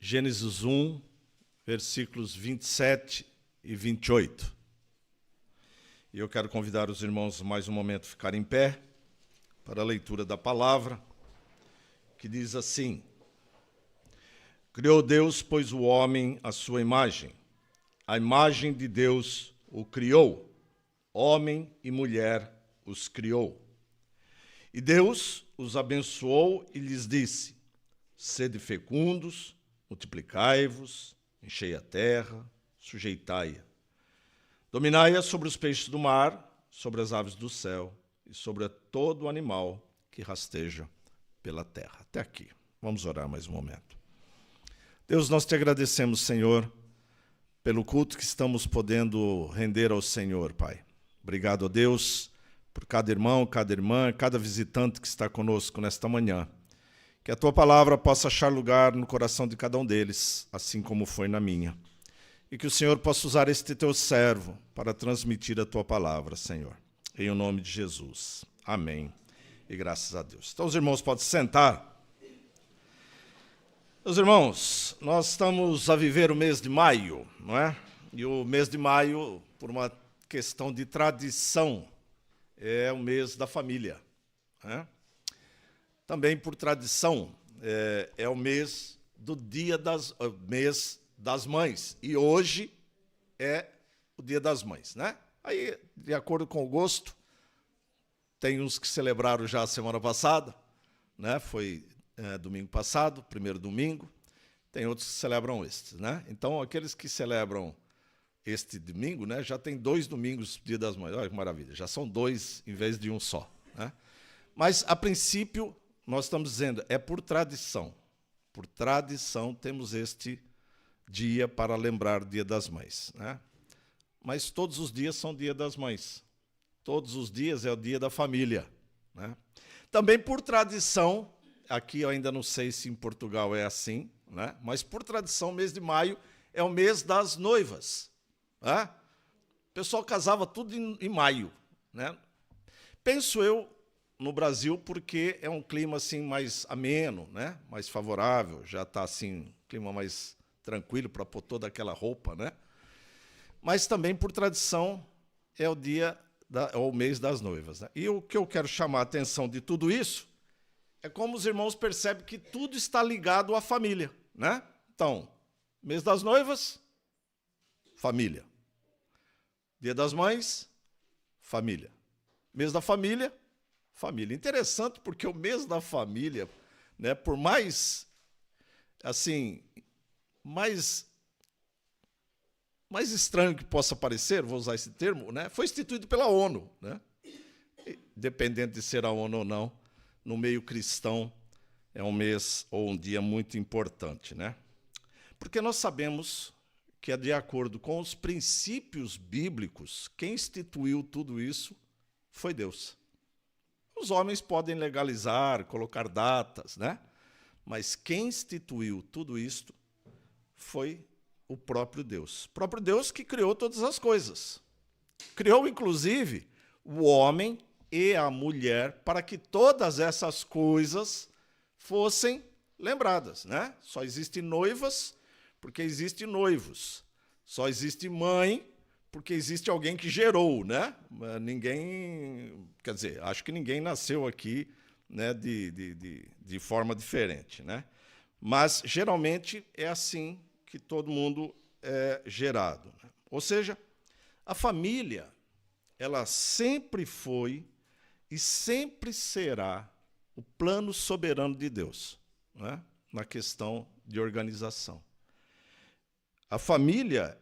Gênesis 1, versículos 27 e 28. E eu quero convidar os irmãos mais um momento a ficarem em pé para a leitura da palavra, que diz assim: Criou Deus, pois, o homem à sua imagem. A imagem de Deus o criou. Homem e mulher os criou. E Deus os abençoou e lhes disse: Sede fecundos, multiplicai-vos, enchei a terra, sujeitai-a. Dominai-a sobre os peixes do mar, sobre as aves do céu e sobre todo animal que rasteja pela terra. Até aqui. Vamos orar mais um momento. Deus, nós te agradecemos, Senhor, pelo culto que estamos podendo render ao Senhor, Pai. Obrigado a Deus por cada irmão, cada irmã, cada visitante que está conosco nesta manhã. Que a Tua palavra possa achar lugar no coração de cada um deles, assim como foi na minha. E que o Senhor possa usar este Teu servo para transmitir a Tua palavra, Senhor. Em o nome de Jesus. Amém. E graças a Deus. Então os irmãos podem se sentar. Meus irmãos, nós estamos a viver o mês de maio, não é? E o mês de maio, por uma questão de tradição, é o mês da família, né? Também por tradição, é o mês do mês das mães. E hoje é o dia das mães, né? Aí, de acordo com o gosto, tem uns que celebraram já a semana passada, né? Foi domingo passado, primeiro domingo. Tem outros que celebram este, né? Então, aqueles que celebram este domingo, né, já tem 2 domingos, dia das mães. Olha que maravilha, já são 2 em vez de um só, né? Mas, a princípio, nós estamos dizendo, é por tradição. Por tradição, temos este dia para lembrar o Dia das Mães, né? Mas todos os dias são Dia das Mães. Todos os dias é o Dia da Família, né? Também por tradição, aqui eu ainda não sei se em Portugal é assim, né? Mas por tradição, o mês de maio é o mês das noivas, né? O pessoal casava tudo em maio, né? Penso eu no Brasil porque é um clima assim mais ameno, né? Mais favorável, já está assim, clima mais tranquilo para pôr toda aquela roupa, né? Mas também por tradição é o mês das noivas, né? E o que eu quero chamar a atenção de tudo isso é como os irmãos percebem que tudo está ligado à família, né? Então, mês das noivas, família. Dia das mães, família. Mês da família, família. Interessante porque o mês da família, né, por mais assim, mais estranho que possa parecer, vou usar esse termo, né, foi instituído pela ONU, né? Dependendo de ser a ONU ou não, no meio cristão é um mês ou um dia muito importante, né? Porque nós sabemos que, de acordo com os princípios bíblicos, quem instituiu tudo isso foi Deus. Os homens podem legalizar, colocar datas, né? Mas quem instituiu tudo isto foi o próprio Deus. O próprio Deus que criou todas as coisas. Criou, inclusive, o homem e a mulher para que todas essas coisas fossem lembradas, né? Só existem noivas porque existem noivos. Só existe mãe porque existe alguém que gerou, né? Ninguém, quer dizer, acho que ninguém nasceu aqui, né, de forma diferente, né? Mas, geralmente, é assim que todo mundo é gerado, né? Ou seja, a família, ela sempre foi e sempre será o plano soberano de Deus, né, na questão de organização. A família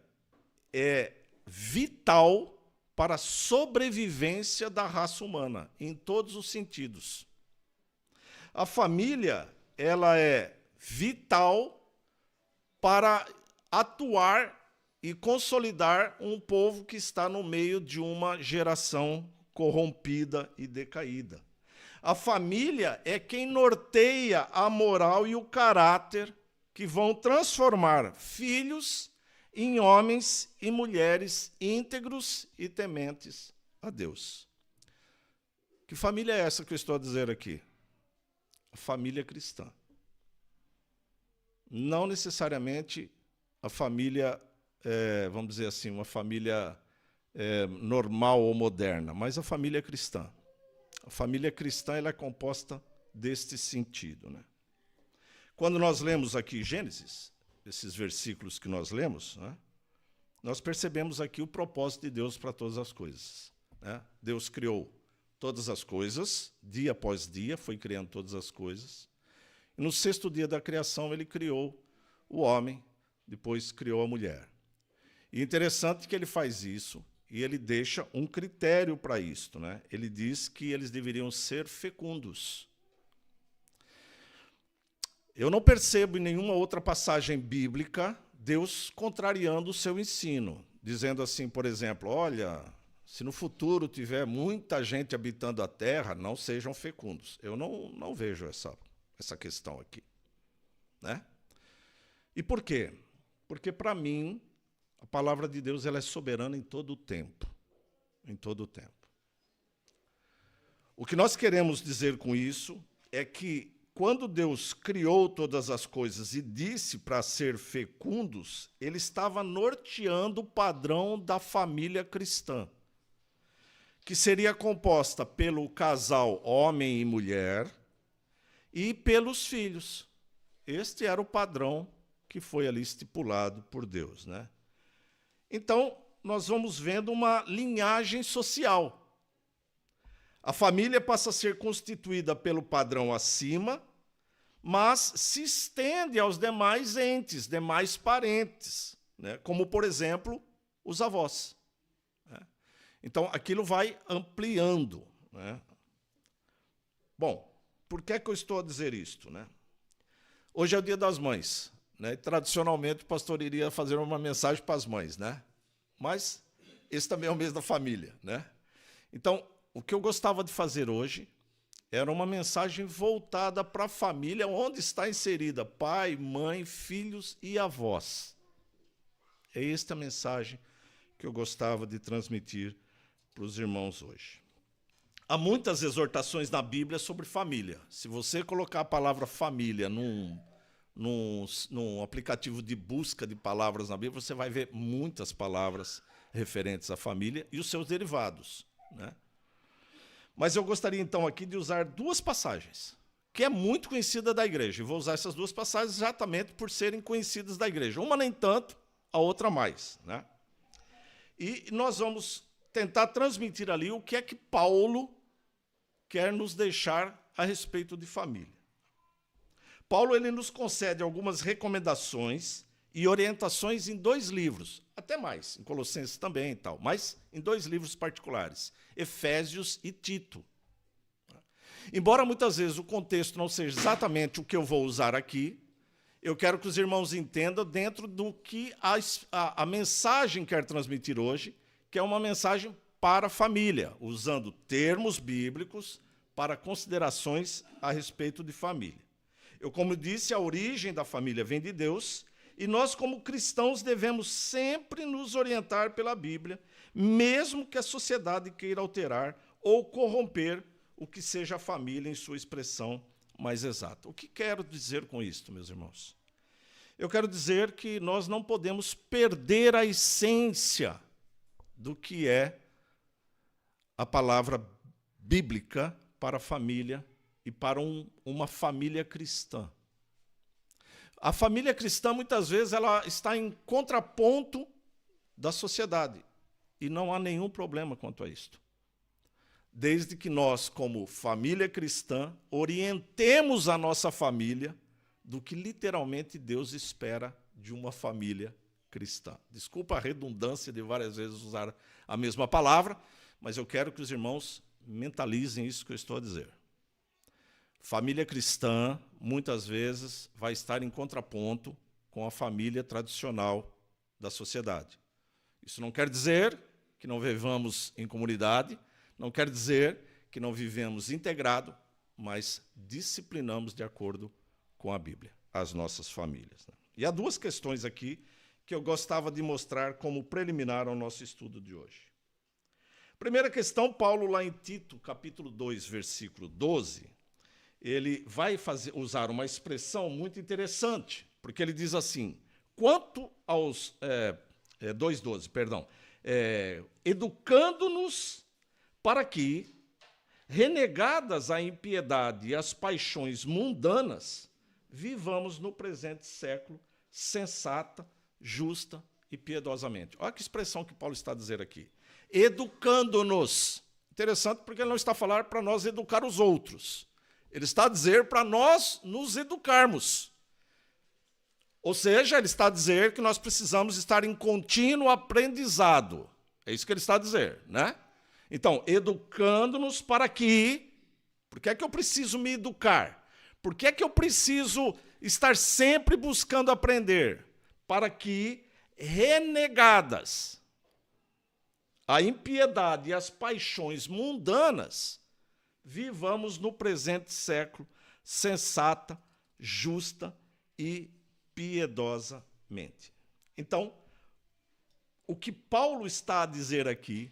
é vital para a sobrevivência da raça humana, em todos os sentidos. A família, ela é vital para atuar e consolidar um povo que está no meio de uma geração corrompida e decaída. A família é quem norteia a moral e o caráter que vão transformar filhos em homens e mulheres íntegros e tementes a Deus. Que família é essa que eu estou a dizer aqui? A família cristã. não necessariamente a família, vamos dizer assim, uma família normal ou moderna, mas a família cristã. A família cristã ela é composta deste sentido, né? Quando nós lemos aqui Gênesis, esses versículos que nós lemos, né, nós percebemos aqui o propósito de Deus para todas as coisas, né? Deus criou todas as coisas, dia após dia, foi criando todas as coisas. E no sexto dia da criação, ele criou o homem, depois criou a mulher. E interessante que ele faz isso, e ele deixa um critério para isto, né? Ele diz que eles deveriam ser fecundos. Eu não percebo em nenhuma outra passagem bíblica Deus contrariando o seu ensino, dizendo assim, por exemplo, olha, se no futuro tiver muita gente habitando a terra, não sejam fecundos. Eu não vejo essa questão aqui, né? E por quê? Porque, para mim, a palavra de Deus ela é soberana em todo o tempo. Em todo o tempo. O que nós queremos dizer com isso é que, quando Deus criou todas as coisas e disse para ser fecundos, ele estava norteando o padrão da família cristã, que seria composta pelo casal homem e mulher e pelos filhos. Este era o padrão que foi ali estipulado por Deus, né? Então, nós vamos vendo uma linhagem social. A família passa a ser constituída pelo padrão acima, mas se estende aos demais entes, demais parentes, né? Como, por exemplo, os avós, né? Então, aquilo vai ampliando, né? Bom, por que eu estou a dizer isto, né? Hoje é o Dia das Mães, né? Tradicionalmente, o pastor iria fazer uma mensagem para as mães, né? Mas esse também é o mês da família, né? Então, o que eu gostava de fazer hoje era uma mensagem voltada para a família, onde está inserida pai, mãe, filhos e avós. É esta a mensagem que eu gostava de transmitir para os irmãos hoje. Há muitas exortações na Bíblia sobre família. Se você colocar a palavra família num aplicativo de busca de palavras na Bíblia, você vai ver muitas palavras referentes à família e os seus derivados, né? Mas eu gostaria, então, aqui de usar duas passagens, que é muito conhecida da igreja. E vou usar essas duas passagens exatamente por serem conhecidas da igreja. Uma nem tanto, a outra mais, né? E nós vamos tentar transmitir ali o que é que Paulo quer nos deixar a respeito de família. Paulo ele nos concede algumas recomendações e orientações em 2 livros, até mais, em Colossenses também e tal, mas em 2 livros particulares, Efésios e Tito. Embora muitas vezes o contexto não seja exatamente o que eu vou usar aqui, eu quero que os irmãos entendam dentro do que a mensagem quer transmitir hoje, que é uma mensagem para a família, usando termos bíblicos para considerações a respeito de família. Eu, como disse, a origem da família vem de Deus, e nós, como cristãos, devemos sempre nos orientar pela Bíblia, mesmo que a sociedade queira alterar ou corromper o que seja a família em sua expressão mais exata. O que quero dizer com isto, meus irmãos? Eu quero dizer que nós não podemos perder a essência do que é a palavra bíblica para a família e para uma família cristã. A família cristã, muitas vezes, ela está em contraponto da sociedade. E não há nenhum problema quanto a isto. Desde que nós, como família cristã, orientemos a nossa família do que literalmente Deus espera de uma família cristã. Desculpa a redundância de várias vezes usar a mesma palavra, mas eu quero que os irmãos mentalizem isso que eu estou a dizer. Família cristã, muitas vezes, vai estar em contraponto com a família tradicional da sociedade. Isso não quer dizer que não vivamos em comunidade, não quer dizer que não vivemos integrado, mas disciplinamos de acordo com a Bíblia, as nossas famílias, né? E há 2 questões aqui que eu gostava de mostrar como preliminar ao nosso estudo de hoje. Primeira questão, Paulo, lá em Tito, capítulo 2, versículo 12, ele vai usar uma expressão muito interessante, porque ele diz assim, quanto aos... 2,12, perdão. Educando-nos para que, renegadas a impiedade e as paixões mundanas, vivamos no presente século sensata, justa e piedosamente. Olha que expressão que Paulo está a dizer aqui. Educando-nos. Interessante porque ele não está a falar para nós educar os outros. Ele está a dizer para nós nos educarmos. Ou seja, ele está a dizer que nós precisamos estar em contínuo aprendizado. É isso que ele está a dizer, né? Então, educando-nos para que... Por que é que eu preciso me educar? Por que é que eu preciso estar sempre buscando aprender? Para que, renegadas a impiedade e as paixões mundanas, vivamos no presente século sensata, justa e piedosamente. Então, o que Paulo está a dizer aqui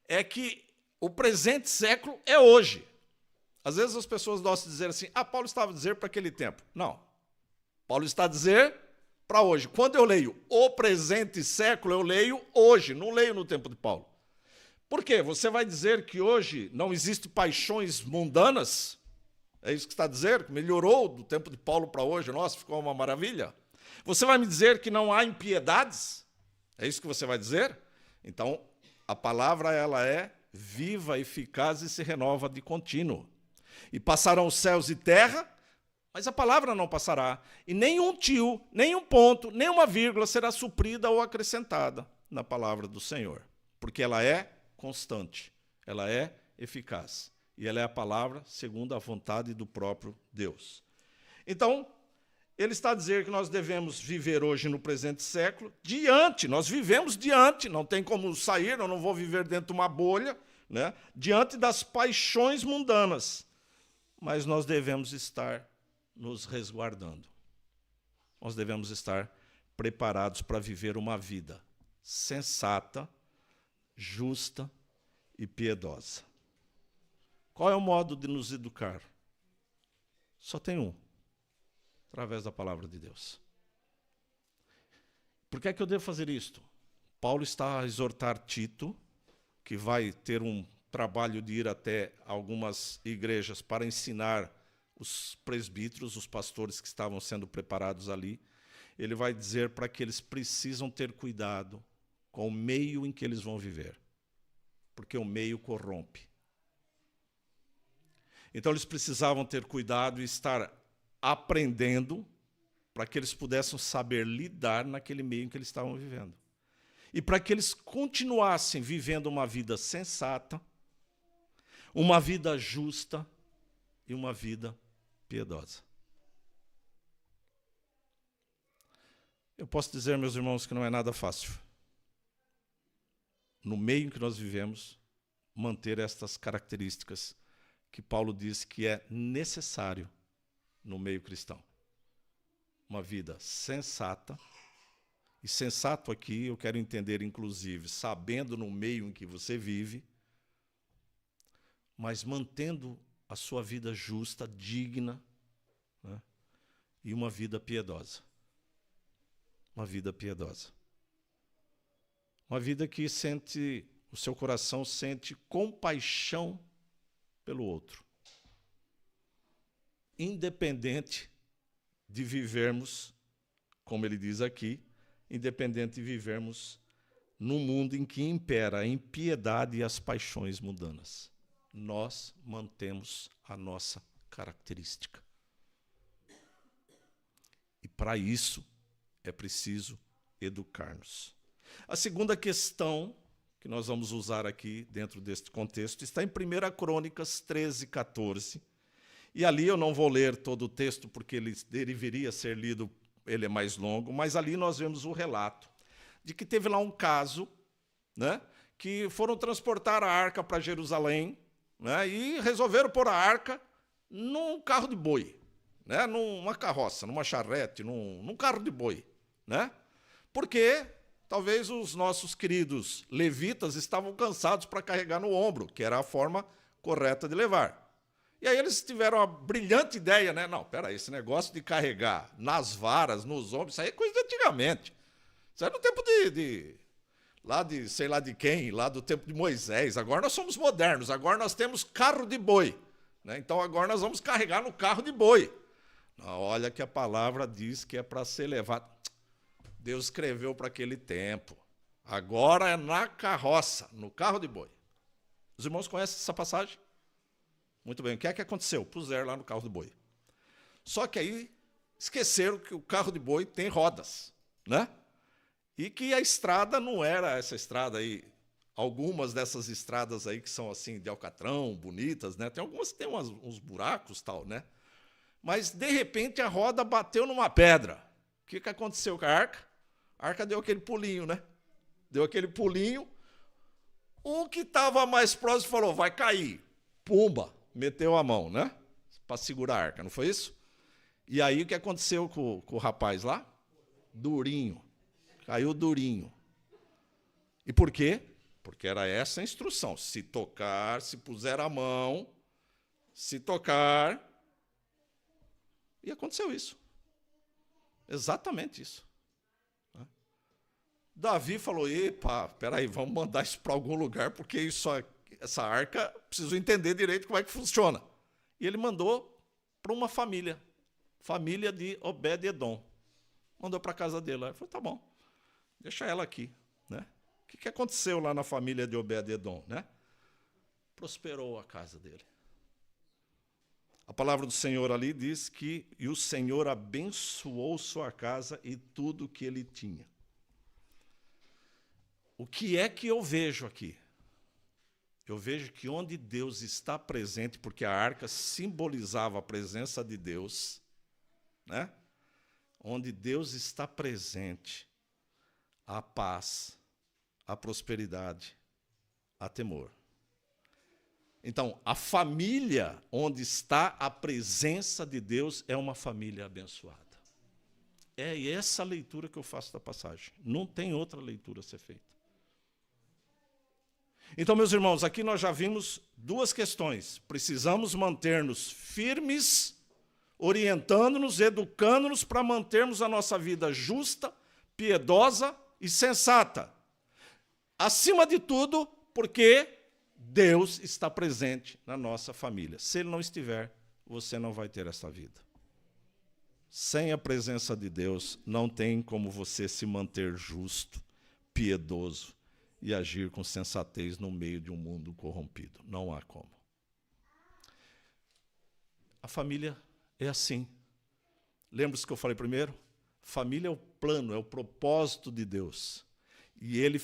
é que o presente século é hoje. Às vezes as pessoas gostam de dizer assim, Paulo estava a dizer para aquele tempo. Não. Paulo está a dizer para hoje. Quando eu leio o presente século, eu leio hoje, não leio no tempo de Paulo. Por quê? Você vai dizer que hoje não existem paixões mundanas? É isso que está a dizer? Melhorou do tempo de Paulo para hoje? Nossa, ficou uma maravilha. Você vai me dizer que não há impiedades? É isso que você vai dizer? Então, a palavra ela é viva, eficaz e se renova de contínuo. E passarão os céus e terra, mas a palavra não passará. E nenhum tio, nenhum ponto, nenhuma vírgula será suprida ou acrescentada na palavra do Senhor. Porque ela é constante, ela é eficaz. E ela é a palavra segundo a vontade do próprio Deus. Então, ele está a dizer que nós devemos viver hoje no presente século, diante, nós vivemos diante, não tem como sair, eu não vou viver dentro de uma bolha, né? Diante das paixões mundanas. Mas nós devemos estar nos resguardando. Nós devemos estar preparados para viver uma vida sensata, justa e piedosa. Qual é o modo de nos educar? Só tem um. Através da palavra de Deus. Por que é que eu devo fazer isto? Paulo está a exortar Tito, que vai ter um trabalho de ir até algumas igrejas para ensinar os presbíteros, os pastores que estavam sendo preparados ali. Ele vai dizer para que eles precisam ter cuidado com o meio em que eles vão viver, porque o meio corrompe. Então eles precisavam ter cuidado e estar aprendendo para que eles pudessem saber lidar naquele meio em que eles estavam vivendo. E para que eles continuassem vivendo uma vida sensata, uma vida justa e uma vida piedosa. Eu posso dizer, meus irmãos, que não é nada fácil, no meio em que nós vivemos, manter estas características que Paulo diz que é necessário no meio cristão. Uma vida sensata, e sensato aqui eu quero entender, inclusive, sabendo no meio em que você vive, mas mantendo a sua vida justa, digna, né? E uma vida piedosa. Uma vida piedosa. Uma vida que sente, o seu coração sente compaixão pelo outro. Independente de vivermos, como ele diz aqui, independente de vivermos num mundo em que impera a impiedade e as paixões mundanas. Nós mantemos a nossa característica. E para isso é preciso educar-nos. A segunda questão que nós vamos usar aqui dentro deste contexto está em 1 Crônicas 13, 14. E ali eu não vou ler todo o texto, porque ele deveria ser lido, ele é mais longo, mas ali nós vemos o relato de que teve lá um caso, né, que foram transportar a arca para Jerusalém, né, e resolveram pôr a arca num carro de boi, né, numa carroça, numa charrete, num carro de boi. Né? Porque talvez os nossos queridos levitas estavam cansados para carregar no ombro, que era a forma correta de levar. E aí eles tiveram a brilhante ideia, né? Não, peraí, esse negócio de carregar nas varas, nos ombros, isso aí é coisa de antigamente. Isso aí é no tempo lá de, sei lá de quem, lá do tempo de Moisés. Agora nós somos modernos, agora nós temos carro de boi, né? Então agora nós vamos carregar no carro de boi. Não, olha que a palavra diz que é para ser levado. Deus escreveu para aquele tempo. Agora é na carroça, no carro de boi. Os irmãos conhecem essa passagem? Muito bem, o que é que aconteceu? Puseram lá no carro de boi. Só que aí esqueceram que o carro de boi tem rodas, né? E que a estrada não era essa estrada aí. Algumas dessas estradas aí que são assim de alcatrão, bonitas, né? Tem algumas que tem uns buracos tal, né? Mas, de repente, a roda bateu numa pedra. O que aconteceu com a arca? A arca deu aquele pulinho, né? Deu aquele pulinho. O que estava mais próximo falou, vai cair. Pumba, meteu a mão, né? Para segurar a arca, não foi isso? E aí, o que aconteceu com o rapaz lá? Durinho. Caiu durinho. E por quê? Porque era essa a instrução. Se tocar, se puser a mão, se tocar... E aconteceu isso. Exatamente isso. Davi falou, epa, peraí, vamos mandar isso para algum lugar, porque essa arca, preciso entender direito como é que funciona. E ele mandou para uma família de Obed-Edom. Mandou para a casa dele. Ele falou, tá bom, deixa ela aqui. Né? O que aconteceu lá na família de Obed-Edom? Né? Prosperou a casa dele. A palavra do Senhor ali diz que e o Senhor abençoou sua casa e tudo que ele tinha. O que é que eu vejo aqui? Eu vejo que onde Deus está presente, porque a arca simbolizava a presença de Deus, né? Onde Deus está presente, há paz, há prosperidade, há temor. Então, a família onde está a presença de Deus é uma família abençoada. É essa a leitura que eu faço da passagem. Não tem outra leitura a ser feita. Então, meus irmãos, aqui nós já vimos duas questões. Precisamos manter-nos firmes, orientando-nos, educando-nos para mantermos a nossa vida justa, piedosa e sensata. Acima de tudo, porque Deus está presente na nossa família. Se Ele não estiver, você não vai ter essa vida. Sem a presença de Deus, não tem como você se manter justo, piedoso e agir com sensatez no meio de um mundo corrompido. Não há como. A família é assim. Lembra-se que eu falei primeiro? Família é o plano, é o propósito de Deus. E Ele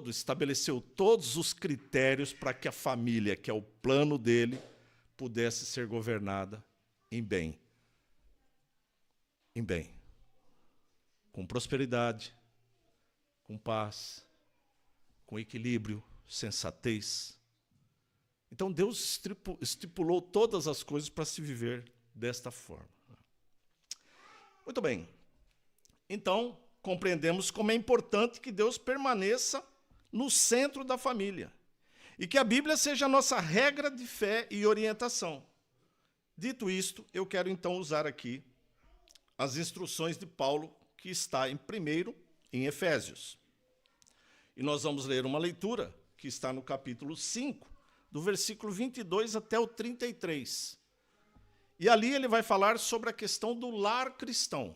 estabeleceu todos os critérios para que a família, que é o plano dele, pudesse ser governada em bem. Em bem. Com prosperidade, com paz, com equilíbrio, sensatez. Então Deus estipulou todas as coisas para se viver desta forma. Muito bem. Então, compreendemos como é importante que Deus permaneça no centro da família e que a Bíblia seja a nossa regra de fé e orientação. Dito isto, eu quero então usar aqui as instruções de Paulo, que está em Efésios. E nós vamos ler uma leitura que está no capítulo 5, do versículo 22 até o 33. E ali ele vai falar sobre a questão do lar cristão.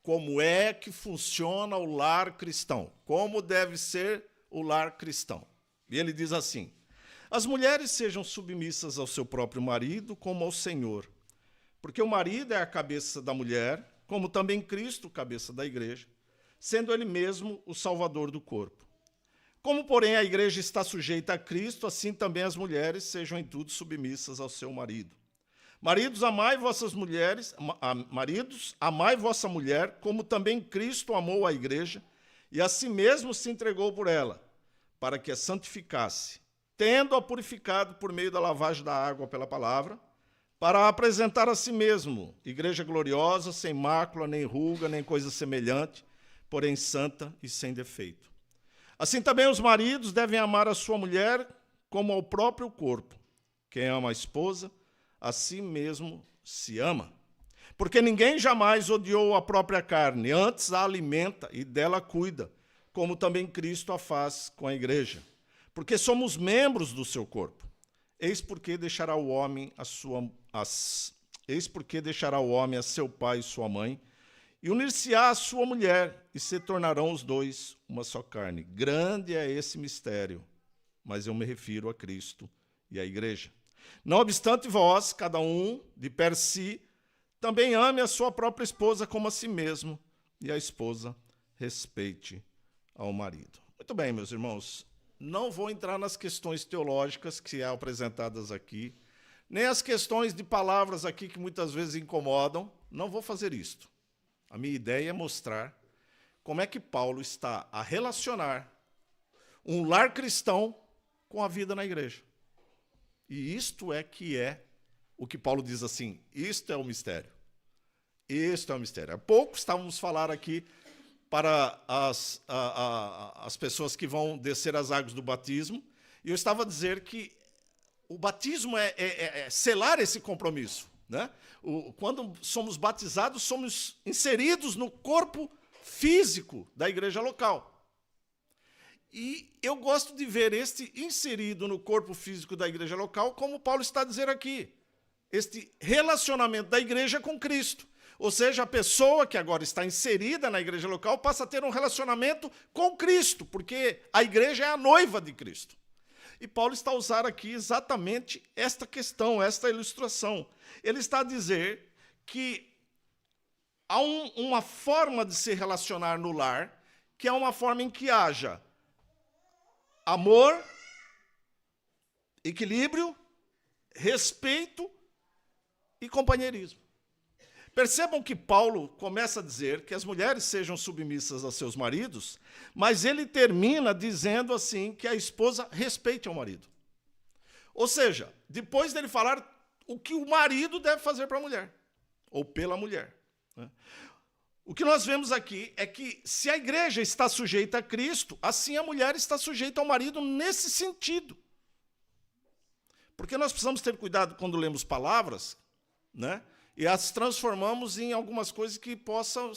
Como é que funciona o lar cristão? Como deve ser o lar cristão? E ele diz assim: as mulheres sejam submissas ao seu próprio marido como ao Senhor, porque o marido é a cabeça da mulher, como também Cristo, cabeça da igreja, sendo ele mesmo o salvador do corpo. Como, porém, a igreja está sujeita a Cristo, assim também as mulheres sejam em tudo submissas ao seu marido. Maridos, amai vossas mulheres, maridos, amai vossa mulher, como também Cristo amou a igreja, e a si mesmo se entregou por ela, para que a santificasse, tendo-a purificado por meio da lavagem da água pela palavra, para a apresentar a si mesmo, igreja gloriosa, sem mácula, nem ruga, nem coisa semelhante, porém santa e sem defeito. Assim também os maridos devem amar a sua mulher como ao próprio corpo. Quem ama a esposa, a si mesmo se ama. Porque ninguém jamais odiou a própria carne, antes a alimenta e dela cuida, como também Cristo a faz com a igreja. Porque somos membros do seu corpo. Eis porque deixará o homem a seu pai e sua mãe, e unir-se-á à sua mulher, e se tornarão os dois uma só carne. Grande é esse mistério, mas eu me refiro a Cristo e à igreja. Não obstante vós, cada um, de per si, também ame a sua própria esposa como a si mesmo, e a esposa respeite ao marido. Muito bem, meus irmãos, não vou entrar nas questões teológicas que são apresentadas aqui, nem as questões de palavras aqui que muitas vezes incomodam, não vou fazer isto. A minha ideia é mostrar como é que Paulo está a relacionar um lar cristão com a vida na igreja. E isto é que é o que Paulo diz assim, isto é o mistério. Isto é o mistério. Há pouco estávamos falando aqui para as pessoas que vão descer as águas do batismo, e eu estava a dizer que o batismo é selar esse compromisso. Né? Quando somos batizados, somos inseridos no corpo físico da igreja local. E eu gosto de ver este inserido no corpo físico da igreja local, como Paulo está a dizer aqui, este relacionamento da igreja com Cristo. Ou seja, a pessoa que agora está inserida na igreja local passa a ter um relacionamento com Cristo, porque a igreja é a noiva de Cristo. E Paulo está a usar aqui exatamente esta questão, esta ilustração. Ele está a dizer que há uma forma de se relacionar no lar, que é uma forma em que haja amor, equilíbrio, respeito e companheirismo. Percebam que Paulo começa a dizer que as mulheres sejam submissas a seus maridos, mas ele termina dizendo assim que a esposa respeite ao marido. Ou seja, depois dele falar o que o marido deve fazer para a mulher, ou pela mulher. Né? O que nós vemos aqui é que se a igreja está sujeita a Cristo, assim a mulher está sujeita ao marido nesse sentido. Porque nós precisamos ter cuidado quando lemos palavras, né? E as transformamos em algumas coisas que possam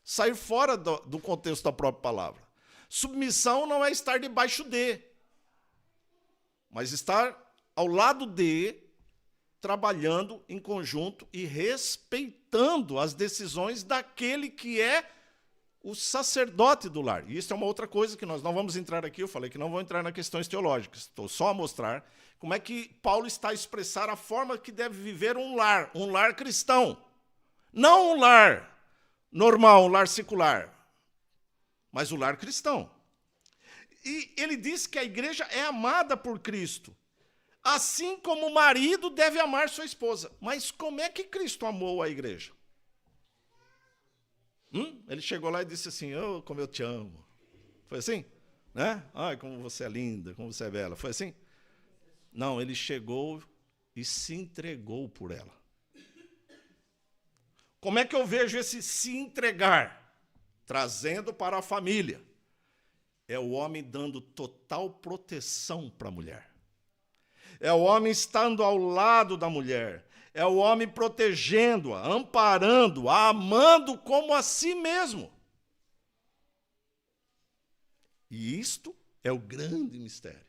sair fora do contexto da própria palavra. Submissão não é estar debaixo de, mas estar ao lado de, trabalhando em conjunto e respeitando as decisões daquele que é o sacerdote do lar. E isso é uma outra coisa que nós não vamos entrar aqui, eu falei que não vou entrar nas questões teológicas, estou só a mostrar como é que Paulo está a expressar a forma que deve viver um lar cristão. Não um lar normal, um lar secular, mas o lar cristão. E ele diz que a igreja é amada por Cristo, assim como o marido deve amar sua esposa. Mas como é que Cristo amou a igreja? Ele chegou lá e disse assim, oh, como eu te amo. Foi assim? Né? Ai, como você é linda, como você é bela. Foi assim? Não, ele chegou e se entregou por ela. Como é que eu vejo esse se entregar? Trazendo para a família. É o homem dando total proteção para a mulher. É o homem estando ao lado da mulher. É o homem protegendo-a, amparando-a, amando como a si mesmo. E isto é o grande mistério.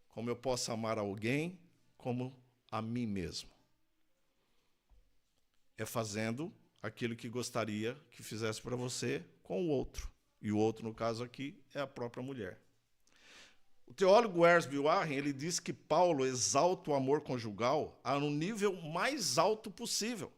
Como eu posso amar alguém como a mim mesmo. É fazendo aquilo que gostaria que fizesse para você com o outro. E o outro, no caso aqui, é a própria mulher. O teólogo Ersby Warren, ele diz que Paulo exalta o amor conjugal a um nível mais alto possível,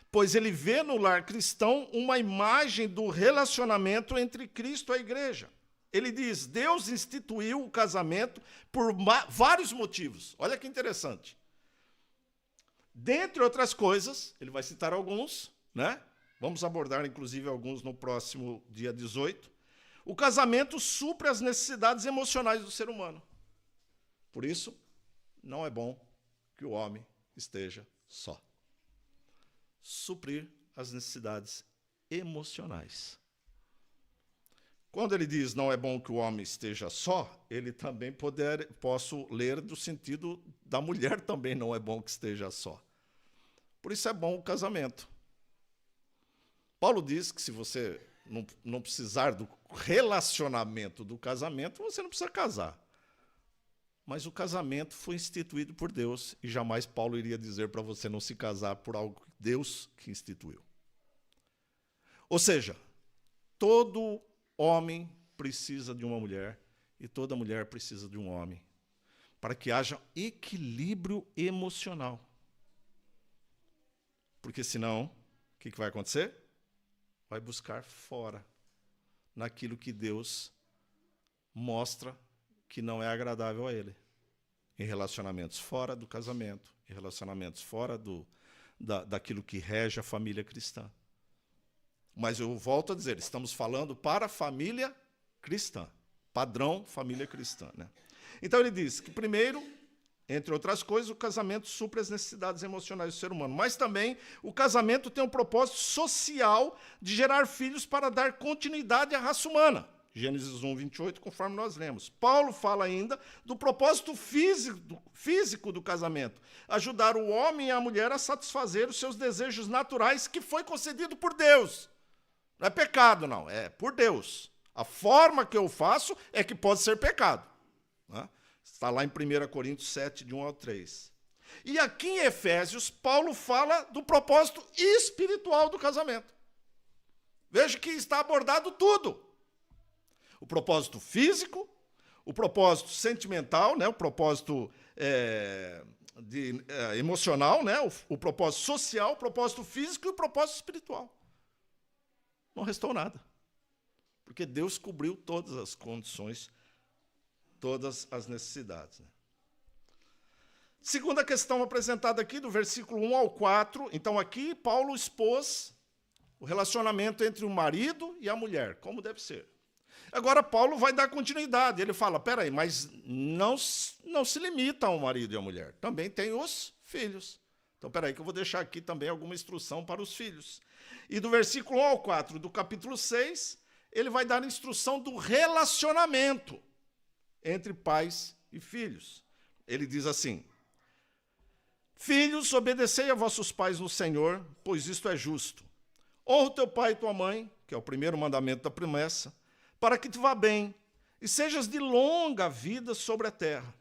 pois ele vê no lar cristão uma imagem do relacionamento entre Cristo e a igreja. Ele diz, Deus instituiu o casamento por vários motivos. Olha que interessante. Dentre outras coisas, ele vai citar alguns, né? Vamos abordar, inclusive, alguns no próximo dia 18. O casamento supre as necessidades emocionais do ser humano. Por isso, não é bom que o homem esteja só. Suprir as necessidades emocionais. Quando ele diz não é bom que o homem esteja só, ele também posso ler do sentido da mulher também não é bom que esteja só. Por isso é bom o casamento. Paulo diz que se você não precisar do relacionamento do casamento, você não precisa casar. Mas o casamento foi instituído por Deus e jamais Paulo iria dizer para você não se casar por algo que Deus que instituiu. Ou seja, todo homem precisa de uma mulher e toda mulher precisa de um homem para que haja equilíbrio emocional. Porque senão, o que vai acontecer? Vai buscar fora, naquilo que Deus mostra que não é agradável a ele. Em relacionamentos fora do casamento, em relacionamentos fora daquilo que rege a família cristã. Mas eu volto a dizer, estamos falando para a família cristã, padrão família cristã, né? Então ele diz que primeiro, entre outras coisas, o casamento supre as necessidades emocionais do ser humano, mas também o casamento tem um propósito social de gerar filhos para dar continuidade à raça humana. Gênesis 1, 28, conforme nós lemos. Paulo fala ainda do propósito físico do casamento, ajudar o homem e a mulher a satisfazer os seus desejos naturais que foi concedido por Deus. Não é pecado, não, é por Deus. A forma que eu faço é que pode ser pecado. Né? Está lá em 1 Coríntios 7, de 1 ao 3. E aqui em Efésios, Paulo fala do propósito espiritual do casamento. Veja que está abordado tudo. O propósito físico, o propósito sentimental, né? O propósito emocional, né? O propósito social, o propósito físico e o propósito espiritual. Não restou nada. Porque Deus cobriu todas as condições, todas as necessidades. Né? Segunda questão apresentada aqui, do versículo 1 ao 4. Então, aqui, Paulo expôs o relacionamento entre o marido e a mulher, como deve ser. Agora, Paulo vai dar continuidade. Ele fala, peraí, mas não se limita ao marido e à mulher. Também tem os filhos. Então, peraí, que eu vou deixar aqui também alguma instrução para os filhos. E do versículo 1 ao 4 do capítulo 6, ele vai dar instrução do relacionamento entre pais e filhos. Ele diz assim, filhos, obedecei a vossos pais no Senhor, pois isto é justo. Honra o teu pai e tua mãe, que é o primeiro mandamento da promessa, para que te vá bem e sejas de longa vida sobre a terra.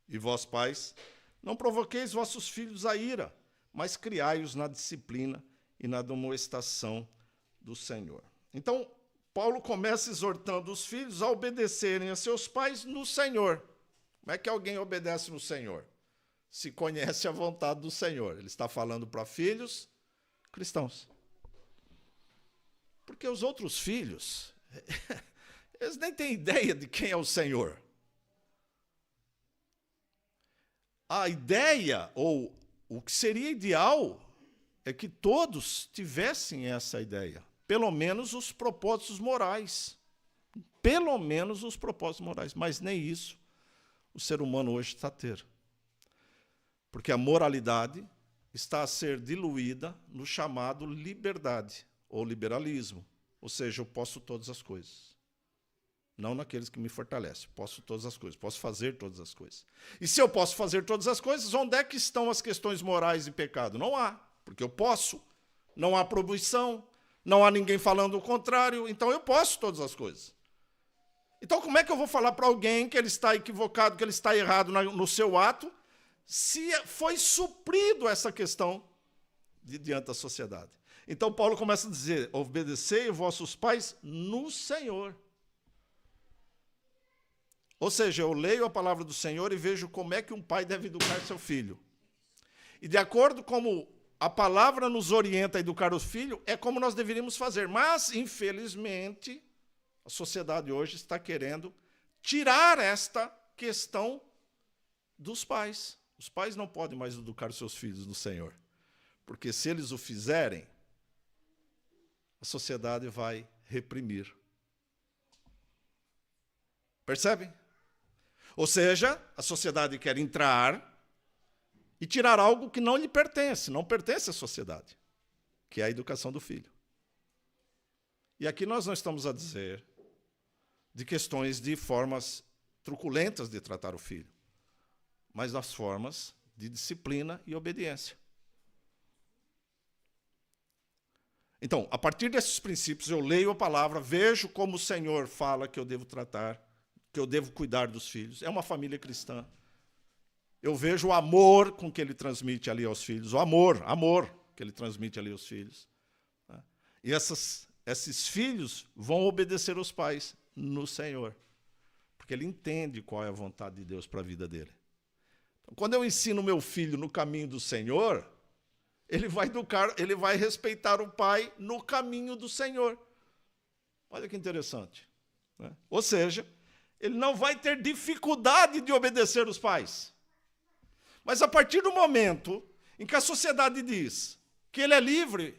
E vós, pais, não provoqueis vossos filhos a ira, mas criai-os na disciplina e na demonstração do Senhor. Então, Paulo começa exortando os filhos a obedecerem a seus pais no Senhor. Como é que alguém obedece no Senhor? Se conhece a vontade do Senhor. Ele está falando para filhos cristãos. Porque os outros filhos, eles nem têm ideia de quem é o Senhor. A ideia, ou o que seria ideal, é que todos tivessem essa ideia. Pelo menos os propósitos morais. Pelo menos os propósitos morais. Mas nem isso o ser humano hoje está a ter. Porque a moralidade está a ser diluída no chamado liberdade, ou liberalismo. Ou seja, eu posso todas as coisas. Não naqueles que me fortalecem. Posso todas as coisas. Posso fazer todas as coisas. E se eu posso fazer todas as coisas, onde é que estão as questões morais e pecado? Não há. Porque eu posso. Não há proibição. Não há ninguém falando o contrário. Então eu posso todas as coisas. Então como é que eu vou falar para alguém que ele está equivocado, que ele está errado no seu ato, se foi suprido essa questão diante da sociedade? Então Paulo começa a dizer, obedecei vossos pais no Senhor. Ou seja, eu leio a palavra do Senhor e vejo como é que um pai deve educar seu filho. E de acordo com a palavra nos orienta a educar o filho, é como nós deveríamos fazer. Mas, infelizmente, a sociedade hoje está querendo tirar esta questão dos pais. Os pais não podem mais educar seus filhos no Senhor. Porque se eles o fizerem, a sociedade vai reprimir. Percebem? Ou seja, a sociedade quer entrar e tirar algo que não lhe pertence, não pertence à sociedade, que é a educação do filho. E aqui nós não estamos a dizer de questões de formas truculentas de tratar o filho, mas das formas de disciplina e obediência. Então, a partir desses princípios, eu leio a palavra, vejo como o Senhor fala que eu devo tratar, que eu devo cuidar dos filhos. É uma família cristã. Eu vejo o amor com que ele transmite ali aos filhos, o amor que ele transmite ali aos filhos. E esses filhos vão obedecer aos pais no Senhor, porque ele entende qual é a vontade de Deus para a vida dele. Então, quando eu ensino meu filho no caminho do Senhor, ele vai respeitar o pai no caminho do Senhor. Olha que interessante, né? Ou seja, ele não vai ter dificuldade de obedecer os pais. Mas a partir do momento em que a sociedade diz que ele é livre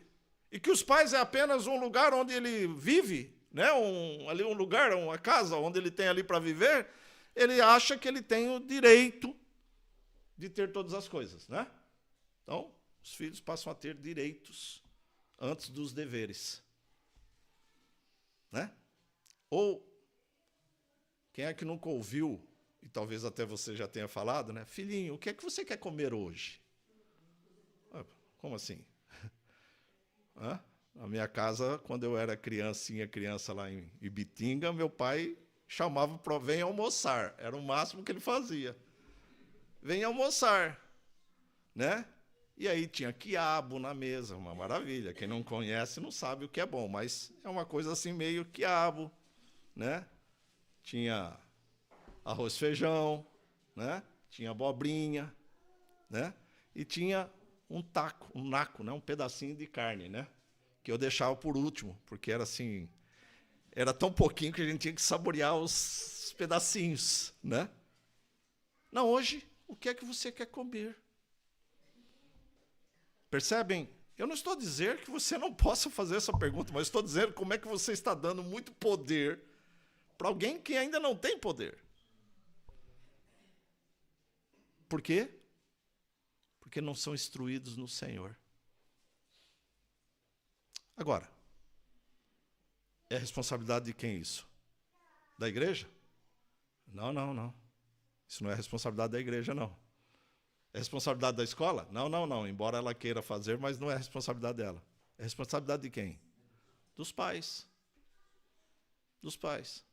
e que os pais é apenas um lugar onde ele vive, né? Um lugar, uma casa onde ele tem ali para viver, ele acha que ele tem o direito de ter todas as coisas, né? Então, os filhos passam a ter direitos antes dos deveres, né? Ou, quem é que nunca ouviu, e talvez até você já tenha falado, né? Filhinho, o que é que você quer comer hoje? Como assim? Na minha casa, quando eu era criança lá em Ibitinga, meu pai chamava para vem almoçar. Era o máximo que ele fazia. Vem almoçar, né? E aí tinha quiabo na mesa, uma maravilha. Quem não conhece não sabe o que é bom, mas é uma coisa assim meio quiabo, né? Tinha arroz e feijão, né? Tinha abobrinha, né? E tinha um naco, né? Um pedacinho de carne, né? Que eu deixava por último, porque era assim, era tão pouquinho que a gente tinha que saborear os pedacinhos, né? Não, hoje, o que é que você quer comer? Percebem? Eu não estou dizendo que você não possa fazer essa pergunta, mas estou dizendo como é que você está dando muito poder para alguém que ainda não tem poder. Por quê? Porque não são instruídos no Senhor. Agora, é responsabilidade de quem isso? Da igreja? Não. Isso não é responsabilidade da igreja, não. É responsabilidade da escola? Não. Embora ela queira fazer, mas não é responsabilidade dela. É responsabilidade de quem? Dos pais. Dos pais.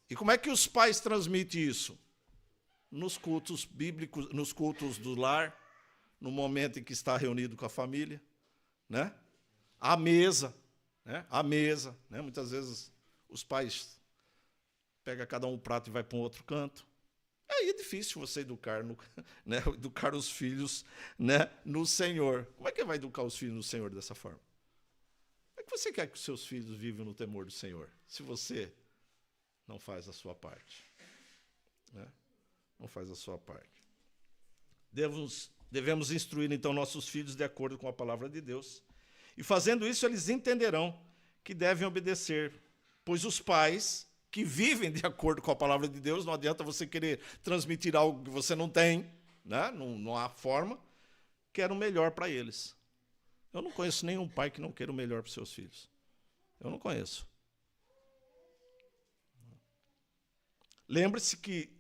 E como é que os pais transmitem isso? Nos cultos bíblicos, nos cultos do lar, no momento em que está reunido com a família, né? À mesa, né? À mesa, né? Muitas vezes os pais pegam cada um prato e vai para um outro canto. Aí é difícil você educar, né? Educar os filhos, né? No Senhor. Como é que vai educar os filhos no Senhor dessa forma? Como é que você quer que os seus filhos vivam no temor do Senhor, se você não faz a sua parte, né? Não faz a sua parte. Devemos instruir, então, nossos filhos de acordo com a palavra de Deus. E fazendo isso, eles entenderão que devem obedecer, pois os pais que vivem de acordo com a palavra de Deus, não adianta você querer transmitir algo que você não tem, né? Não há forma, quer o melhor para eles. Eu não conheço nenhum pai que não queira o melhor para os seus filhos. Eu não conheço. Lembre-se que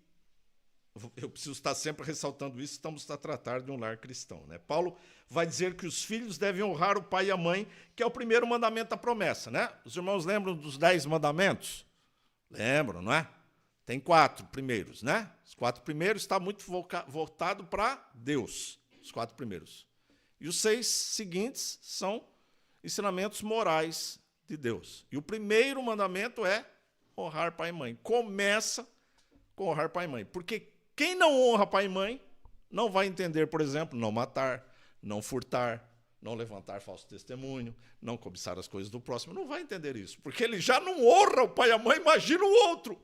eu preciso estar sempre ressaltando isso, estamos a tratar de um lar cristão, né? Paulo vai dizer que os filhos devem honrar o pai e a mãe, que é o primeiro mandamento da promessa, né? Os irmãos lembram dos 10 mandamentos? Lembram, não é? Tem 4 primeiros, né? Os 4 primeiros estão muito voltados para Deus, os 4 primeiros. E os 6 seguintes são ensinamentos morais de Deus. E o primeiro mandamento é honrar pai e mãe. Começa com honrar pai e mãe, porque quem não honra pai e mãe não vai entender, por exemplo, não matar, não furtar, não levantar falso testemunho, não cobiçar as coisas do próximo. Não vai entender isso, porque ele já não honra o pai e a mãe, imagina o outro.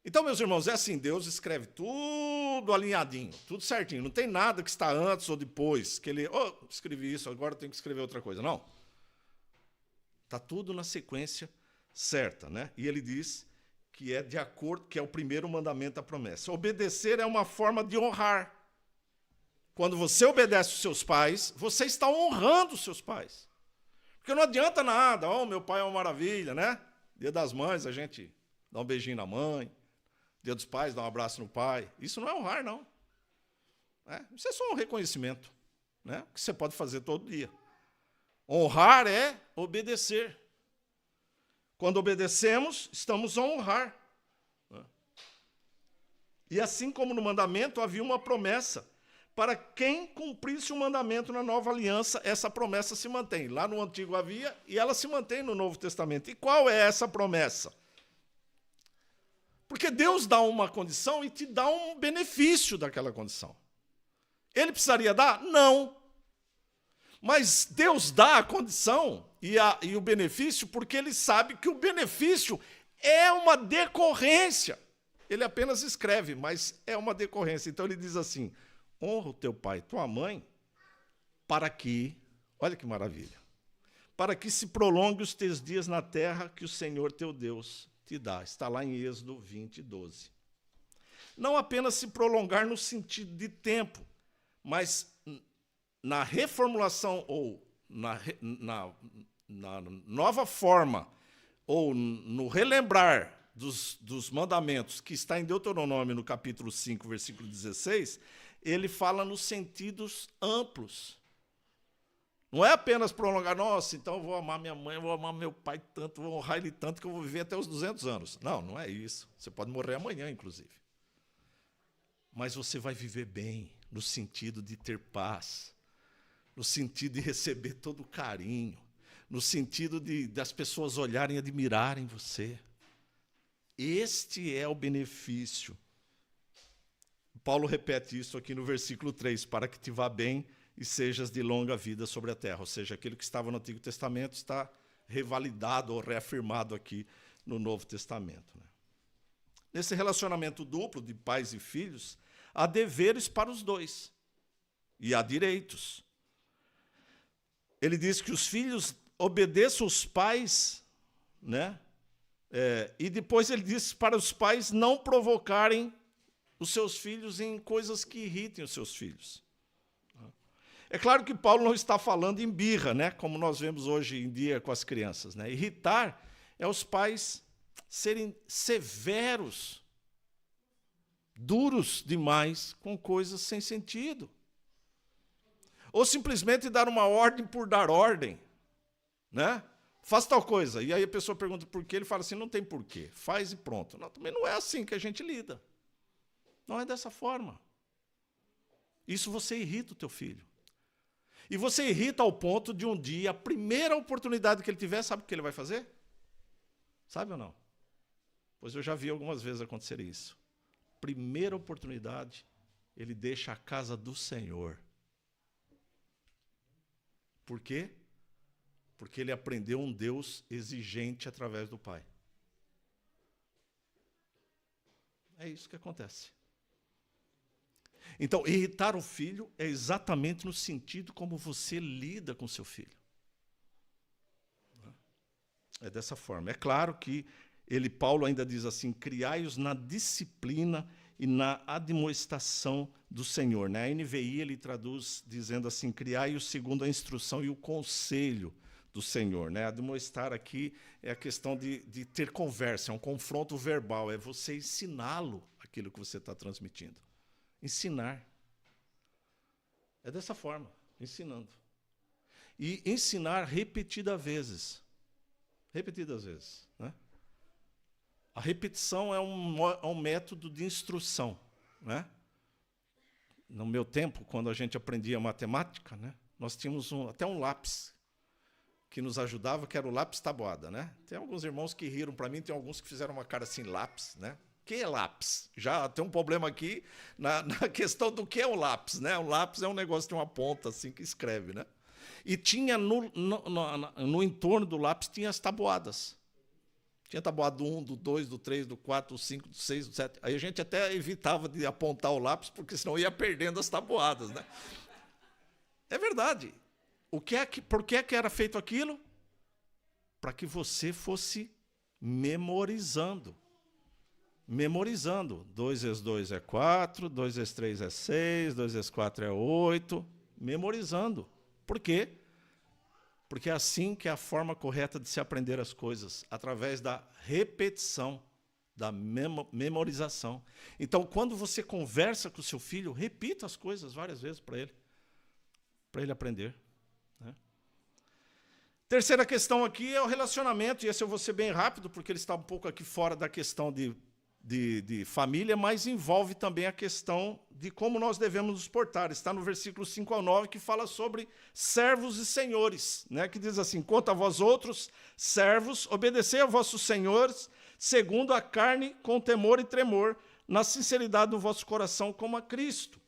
Então, meus irmãos, é assim, Deus escreve tudo alinhadinho, tudo certinho. Não tem nada que está antes ou depois, que ele, escrevi isso, agora tenho que escrever outra coisa. Não. Está tudo na sequência certa, né? E ele diz que é de acordo, que é o primeiro mandamento da promessa. Obedecer é uma forma de honrar. Quando você obedece os seus pais, você está honrando os seus pais. Porque não adianta nada. Meu pai é uma maravilha, né? Dia das Mães, a gente dá um beijinho na mãe. Dia dos Pais, dá um abraço no pai. Isso não é honrar, não. Isso é só um reconhecimento, né? Que você pode fazer todo dia. Honrar é obedecer. Quando obedecemos, estamos a honrar. E assim como no mandamento, havia uma promessa. Para quem cumprisse o mandamento na nova aliança, essa promessa se mantém. Lá no Antigo havia, e ela se mantém no Novo Testamento. E qual é essa promessa? Porque Deus dá uma condição e te dá um benefício daquela condição. Ele precisaria dar? Não. Mas Deus dá a condição e o benefício porque ele sabe que o benefício é uma decorrência. Ele apenas escreve, mas é uma decorrência. Então ele diz assim, honra o teu pai e tua mãe para que, olha que maravilha, para que se prolongue os teus dias na terra que o Senhor teu Deus te dá. Está lá em Êxodo 20, 12. Não apenas se prolongar no sentido de tempo, mas na reformulação ou na nova forma, ou no relembrar dos mandamentos, que está em Deuteronômio, no capítulo 5, versículo 16, ele fala nos sentidos amplos. Não é apenas prolongar, nossa, então eu vou amar minha mãe, eu vou amar meu pai tanto, vou honrar ele tanto que eu vou viver até os 200 anos. Não, não é isso. Você pode morrer amanhã, inclusive. Mas você vai viver bem, no sentido de ter paz, no sentido de receber todo o carinho, no sentido das pessoas olharem e admirarem você. Este é o benefício. Paulo repete isso aqui no versículo 3, para que te vá bem e sejas de longa vida sobre a terra. Ou seja, aquilo que estava no Antigo Testamento está revalidado ou reafirmado aqui no Novo Testamento. Nesse relacionamento duplo de pais e filhos, há deveres para os dois e há direitos. Ele diz que os filhos obedeçam os pais, né? E depois ele diz para os pais não provocarem os seus filhos em coisas que irritem os seus filhos. É claro que Paulo não está falando em birra, né? Como nós vemos hoje em dia com as crianças, né? Irritar é os pais serem severos, duros demais com coisas sem sentido. Ou simplesmente dar uma ordem por dar ordem, né? Faz tal coisa. E aí a pessoa pergunta por quê, ele fala assim, não tem porquê, faz e pronto. Não, também não é assim que a gente lida. Não é dessa forma. Isso você irrita o teu filho. E você irrita ao ponto de um dia, a primeira oportunidade que ele tiver, sabe o que ele vai fazer? Sabe ou não? Pois eu já vi algumas vezes acontecer isso. Primeira oportunidade, ele deixa a casa do Senhor. Por quê? Porque ele aprendeu um Deus exigente através do Pai. É isso que acontece. Então, irritar o filho é exatamente no sentido como você lida com seu filho. É dessa forma. É claro que Paulo ainda diz assim, criai-os na disciplina e na admoestação do Senhor. Na NVI ele traduz dizendo assim, criai-os segundo a instrução e o conselho do Senhor. Né? Admoestar aqui é a questão de ter conversa, é um confronto verbal, é você ensiná-lo aquilo que você está transmitindo. Ensinar. É dessa forma, ensinando. E ensinar repetidas vezes. Repetidas vezes. Né? A repetição é um método de instrução. Né? No meu tempo, quando a gente aprendia matemática, né, nós tínhamos até um lápis que nos ajudava, que era o lápis tabuada. Né? Tem alguns irmãos que riram para mim, tem alguns que fizeram uma cara assim, lápis, né? O que é lápis? Já tem um problema aqui na questão do que é o lápis. Né? O lápis é um negócio de uma ponta assim que escreve. Né? E tinha no entorno do lápis tinha as tabuadas. Tinha tabuada do 1, do 2, do 3, do 4, do 5, do 6, do 7. Aí a gente até evitava de apontar o lápis, porque senão ia perdendo as tabuadas. Né? É verdade. Por que era feito aquilo? Para que você fosse memorizando. Memorizando. 2 vezes 2 é 4, 2 vezes 3 é 6, 2 vezes 4 é 8. Memorizando. Por quê? Porque é assim que é a forma correta de se aprender as coisas, através da repetição, da memorização. Então, quando você conversa com o seu filho, repita as coisas várias vezes para ele aprender. Né? Terceira questão aqui é o relacionamento, e esse eu vou ser bem rápido, porque ele está um pouco aqui fora da questão de família, mas envolve também a questão de como nós devemos nos portar. Está no versículo 5 ao 9, que fala sobre servos e senhores, né? Que diz assim: quanto a vós outros, servos, obedecei a vossos senhores, segundo a carne, com temor e tremor, na sinceridade do vosso coração, como a Cristo.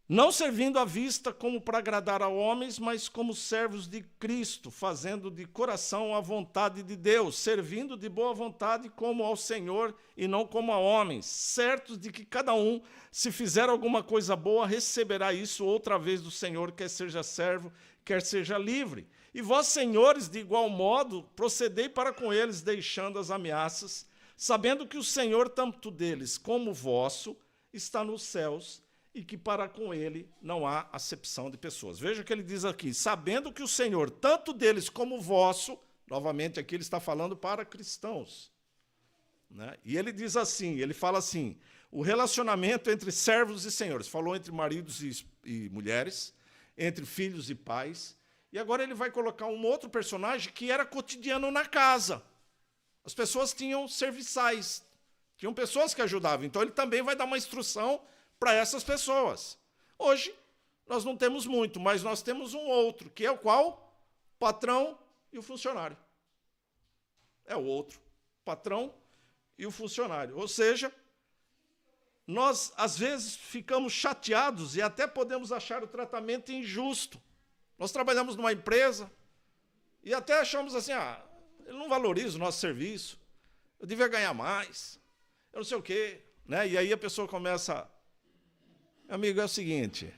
Não servindo à vista como para agradar a homens, mas como servos de Cristo, fazendo de coração a vontade de Deus, servindo de boa vontade como ao Senhor e não como a homens, certos de que cada um, se fizer alguma coisa boa, receberá isso outra vez do Senhor, quer seja servo, quer seja livre. E vós, senhores, de igual modo, procedei para com eles, deixando as ameaças, sabendo que o Senhor, tanto deles como vosso, está nos céus, e que para com ele não há acepção de pessoas. Veja o que ele diz aqui: sabendo que o Senhor, tanto deles como vosso, novamente aqui ele está falando para cristãos. Né? E ele diz assim, ele fala assim, o relacionamento entre servos e senhores, falou entre maridos e mulheres, entre filhos e pais, e agora ele vai colocar um outro personagem que era cotidiano na casa. As pessoas tinham serviçais, tinham pessoas que ajudavam, então ele também vai dar uma instrução para essas pessoas. Hoje, nós não temos muito, mas nós temos um outro, que é o qual? O patrão e o funcionário. É o outro, o patrão e o funcionário. Ou seja, nós, às vezes, ficamos chateados e até podemos achar o tratamento injusto. Nós trabalhamos numa empresa e até achamos assim, ele não valoriza o nosso serviço, eu devia ganhar mais, eu não sei o quê. Né? E aí a pessoa começa... Amigo, é o seguinte,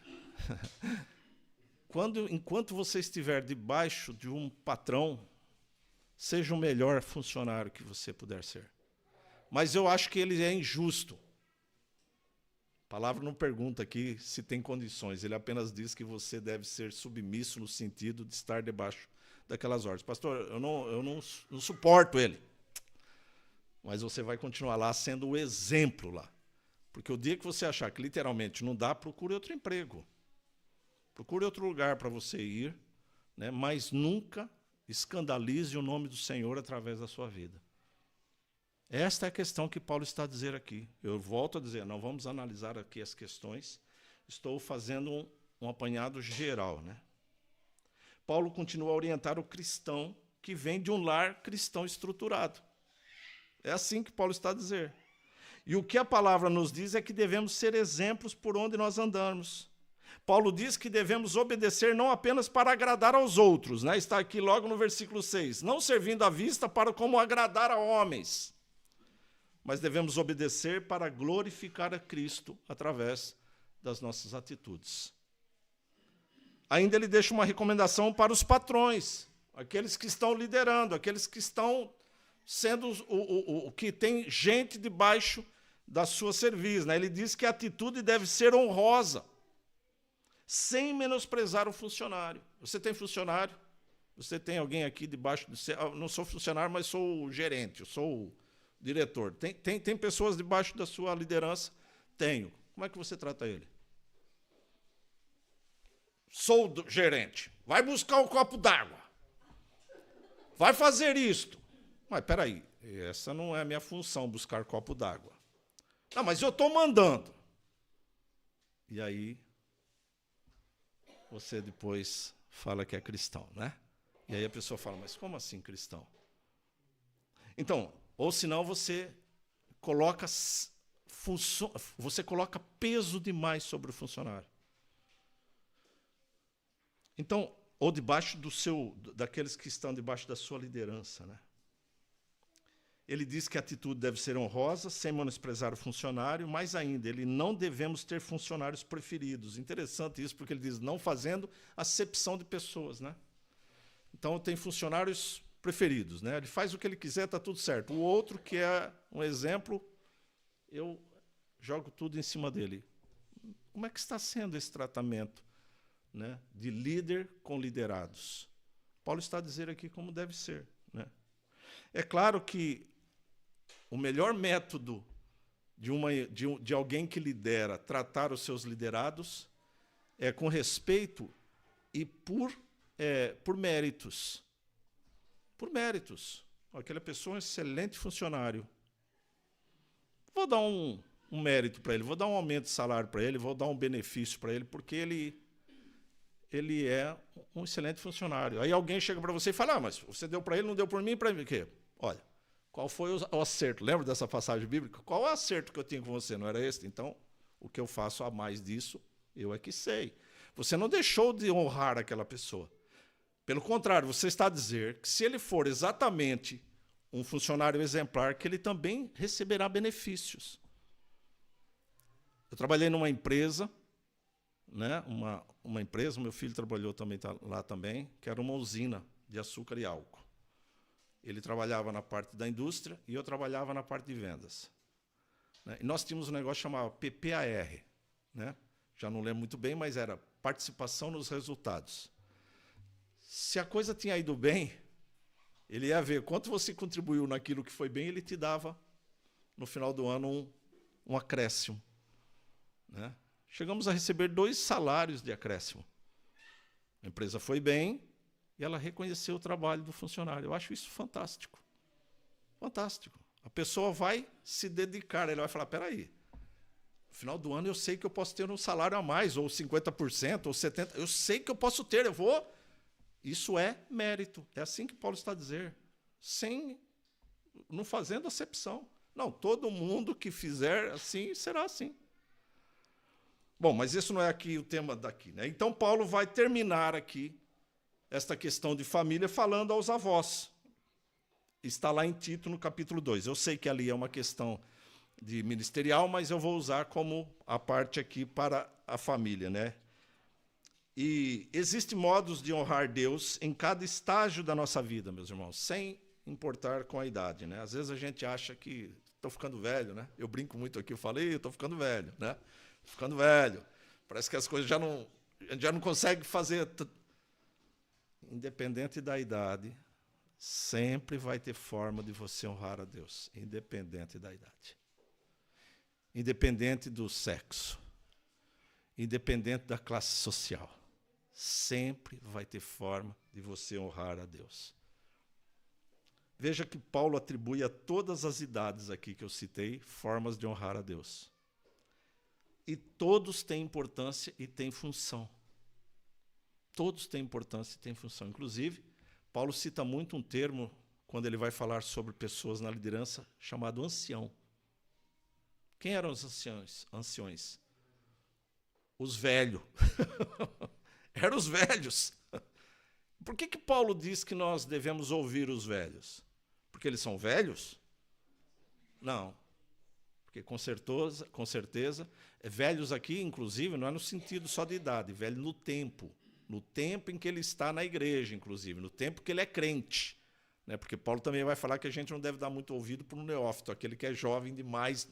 enquanto você estiver debaixo de um patrão, seja o melhor funcionário que você puder ser. Mas eu acho que ele é injusto. A palavra não pergunta aqui se tem condições, ele apenas diz que você deve ser submisso no sentido de estar debaixo daquelas ordens. Pastor, eu não suporto ele. Mas você vai continuar lá sendo o exemplo lá. Porque o dia que você achar que literalmente não dá, procure outro emprego. Procure outro lugar para você ir, né? Mas nunca escandalize o nome do Senhor através da sua vida. Esta é a questão que Paulo está a dizer aqui. Eu volto a dizer, não vamos analisar aqui as questões, estou fazendo um apanhado geral. Né? Paulo continua a orientar o cristão que vem de um lar cristão estruturado. É assim que Paulo está a dizer. E o que a palavra nos diz é que devemos ser exemplos por onde nós andamos. Paulo diz que devemos obedecer não apenas para agradar aos outros, né? Está aqui logo no versículo 6, não servindo à vista para como agradar a homens, mas devemos obedecer para glorificar a Cristo através das nossas atitudes. Ainda ele deixa uma recomendação para os patrões, aqueles que estão liderando, aqueles que estão sendo o que tem gente debaixo da sua serviço. Né? Ele diz que a atitude deve ser honrosa, sem menosprezar o funcionário. Você tem funcionário? Você tem alguém aqui debaixo de você? Eu não sou funcionário, mas sou o gerente, eu sou o diretor. Tem pessoas debaixo da sua liderança? Tenho. Como é que você trata ele? Sou o gerente. Vai buscar um copo d'água. Vai fazer isto. Mas, peraí, essa não é a minha função, buscar copo d'água. Não, mas eu estou mandando. E aí, você depois fala que é cristão, né? E aí a pessoa fala, mas como assim cristão? Então, ou senão você coloca peso demais sobre o funcionário. Então, ou debaixo daqueles que estão debaixo da sua liderança, né? Ele diz que a atitude deve ser honrosa, sem menosprezar o funcionário, mais ainda, ele não devemos ter funcionários preferidos. Interessante isso, porque ele diz, não fazendo acepção de pessoas. Né? Então, tem funcionários preferidos. Né? Ele faz o que ele quiser, está tudo certo. O outro, que é um exemplo, eu jogo tudo em cima dele. Como é que está sendo esse tratamento, né, de líder com liderados? Paulo está a dizer aqui como deve ser, né? É claro que o melhor método de alguém que lidera tratar os seus liderados é com respeito e por méritos. Por méritos. Aquela pessoa é um excelente funcionário. Vou dar um mérito para ele, vou dar um aumento de salário para ele, vou dar um benefício para ele, porque ele é um excelente funcionário. Aí alguém chega para você e fala, mas você deu para ele, não deu por mim, para mim o quê? Olha, qual foi o acerto? Lembra dessa passagem bíblica? Qual é o acerto que eu tinha com você? Não era esse? Então, o que eu faço a mais disso, eu é que sei. Você não deixou de honrar aquela pessoa. Pelo contrário, você está a dizer que se ele for exatamente um funcionário exemplar, que ele também receberá benefícios. Eu trabalhei numa empresa, né, uma empresa, meu filho trabalhou também lá também, que era uma usina de açúcar e álcool. Ele trabalhava na parte da indústria e eu trabalhava na parte de vendas. Né? E nós tínhamos um negócio chamado PPAR, né? Já não lembro muito bem, mas era participação nos resultados. Se a coisa tinha ido bem, ele ia ver quanto você contribuiu naquilo que foi bem, ele te dava, no final do ano, um acréscimo. Né? Chegamos a receber 2 salários de acréscimo. A empresa foi bem e ela reconheceu o trabalho do funcionário. Eu acho isso fantástico. Fantástico. A pessoa vai se dedicar, ele vai falar, espera aí, no final do ano eu sei que eu posso ter um salário a mais, ou 50%, ou 70%, eu sei que eu posso ter, eu vou... Isso é mérito. É assim que Paulo está a dizer. Não fazendo acepção. Não, todo mundo que fizer assim, será assim. Bom, mas isso não é aqui o tema daqui, né? Então, Paulo vai terminar aqui esta questão de família falando aos avós. Está lá em Tito, no capítulo 2. Eu sei que ali é uma questão de ministerial, mas eu vou usar como a parte aqui para a família, né? E existem modos de honrar Deus em cada estágio da nossa vida, meus irmãos, sem importar com a idade, né? Às vezes a gente acha que estou ficando velho, né? Eu brinco muito aqui, eu falei, eu estou ficando velho, né? Tô ficando velho. Parece que as coisas já não consegue fazer. Independente da idade, sempre vai ter forma de você honrar a Deus, independente da idade. Independente do sexo, independente da classe social. Sempre vai ter forma de você honrar a Deus. Veja que Paulo atribui a todas as idades aqui que eu citei formas de honrar a Deus. E todos têm importância e têm função. Todos têm importância e têm função. Inclusive, Paulo cita muito um termo, quando ele vai falar sobre pessoas na liderança, chamado ancião. Quem eram os anciões? Os velhos. Eram os velhos. Por que Paulo diz que nós devemos ouvir os velhos? Porque eles são velhos? Não. Porque com certeza, velhos aqui, inclusive, não é no sentido só de idade, velho no tempo em que ele está na igreja, inclusive, no tempo que ele é crente. Né? Porque Paulo também vai falar que a gente não deve dar muito ouvido para um neófito, aquele que é jovem demais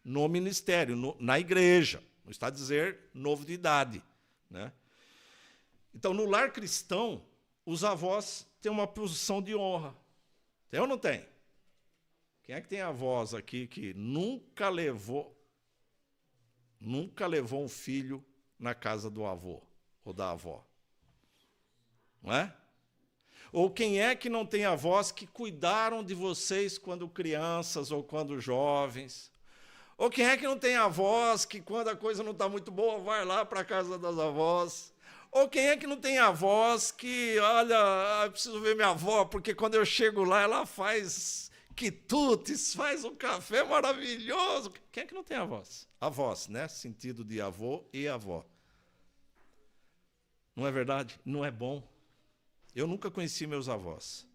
no ministério, na igreja. Não está a dizer novo de idade. Né? Então, no lar cristão, os avós têm uma posição de honra. Tem ou não tem? Quem é que tem avós aqui que nunca levou um filho na casa do avô ou da avó? Não é? Ou quem é que não tem avós que cuidaram de vocês quando crianças ou quando jovens? Ou quem é que não tem avós que quando a coisa não está muito boa vai lá para a casa das avós? Ou quem é que não tem avós que, olha, eu preciso ver minha avó, porque quando eu chego lá ela faz quitutes, faz um café maravilhoso. Quem é que não tem avós? Avós, né? Sentido de avô e avó. Não é verdade? Não é bom. Eu nunca conheci meus avós.